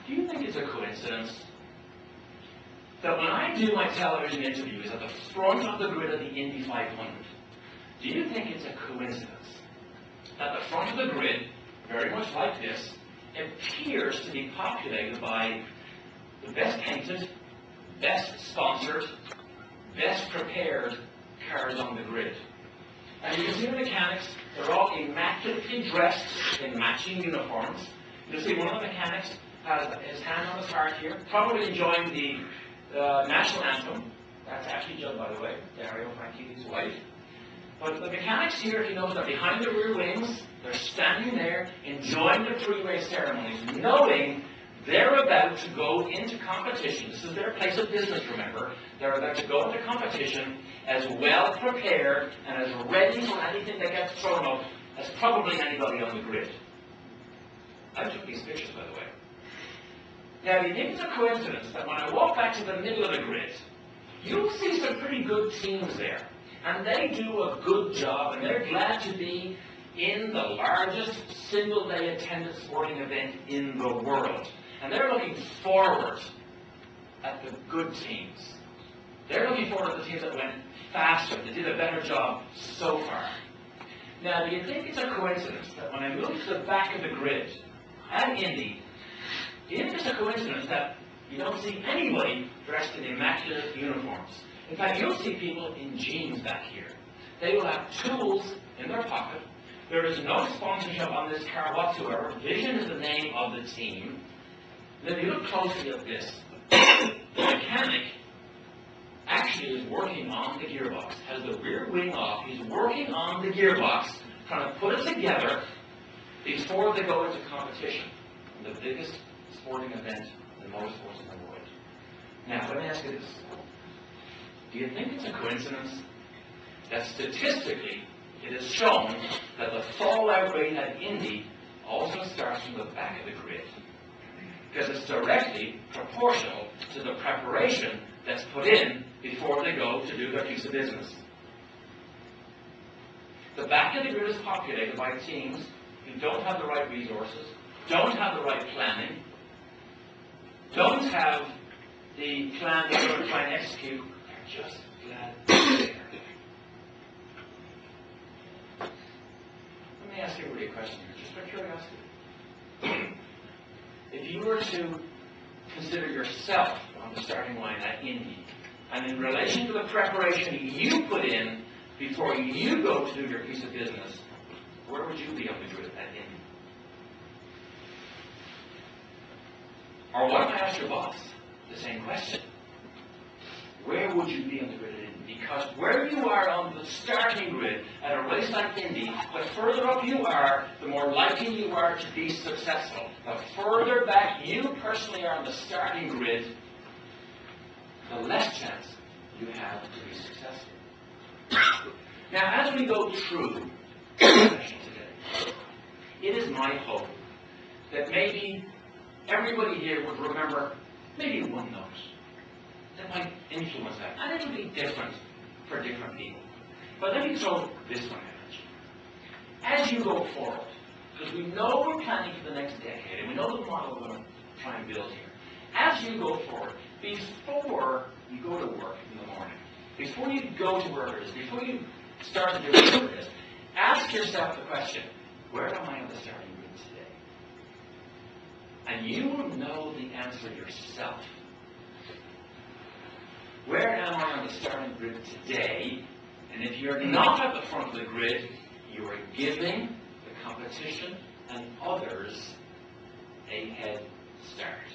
Do you think it's a coincidence that when I do my television interviews at the front of the grid of the Indy 500, do you think it's a coincidence that the front of the grid, very much like this, appears to be populated by the best painted, best sponsored, best prepared cars on the grid? And you can see the mechanics, they're all immaculately dressed in matching uniforms. You'll see one of the mechanics has his hand on his heart here, probably enjoying the national anthem. That's actually Jill, by the way, Dario, Frankie's wife. But the mechanics here, if you notice, are behind the rear wings. They're standing there, enjoying the pre-race ceremonies, knowing they're about to go into competition. This is their place of business, remember. They're about to go into competition as well prepared and as ready for anything that gets thrown up as probably anybody on the grid. I took these pictures, by the way. Now, do you think it's a coincidence that when I walk back to the middle of the grid, you'll see some pretty good teams there. And they do a good job, and they're glad to be in the largest single-day attended sporting event in the world. And they're looking forward at the good teams. They're looking forward to the teams that went faster, that did a better job so far. Now, do you think it's a coincidence that when I move to the back of the grid at Indy, do you think it's a coincidence that you don't see anybody dressed in immaculate uniforms? In fact, you'll see people in jeans back here. They will have tools in their pocket. There is no sponsorship on this car whatsoever. Vision is the name of the team. And if you look closely at this, the mechanic actually is working on the gearbox. Has the rear wing off. He's working on the gearbox, trying to put it together before they go into competition. The biggest sporting event in motorsports in the world. Now, let me ask you this. Do you think it's a coincidence that statistically it is shown that the fallout rate at Indy also starts from the back of the grid? Because it's directly proportional to the preparation that's put in before they go to do their piece of business. The back of the grid is populated by teams who don't have the right resources, don't have the right planning, don't have the plan they're going to try and execute. They're just glad they're there. Let me ask everybody a question here, just by curiosity. If you were to consider yourself on the starting line at Indy, and in relation to the preparation you put in before you go to do your piece of business, where would you be on the grid at Indy? Or what if I asked your boss the same question? Where would you be on the grid at Indy? Because where you are on the starting grid at a race like Indy, the further up you are, the more likely you are to be successful. The further back you personally are on the starting grid, the less chance you have to be successful. Now, as we go through the session today, it is my hope that maybe everybody here would remember maybe one note that might influence that. And it will be different for different people. But let me throw this one at you. As you go forward, because we know we're planning for the next decade, and we know the model we're going to try and build here. As you go forward, before you go to work in the morning, before you go to wherever it is, before you start to do whatever it is, ask yourself the question, where am I on the starting grid today? And you will know the answer yourself. Where am I on the starting grid today? And if you're not at the front of the grid, you are giving the competition and others a head start.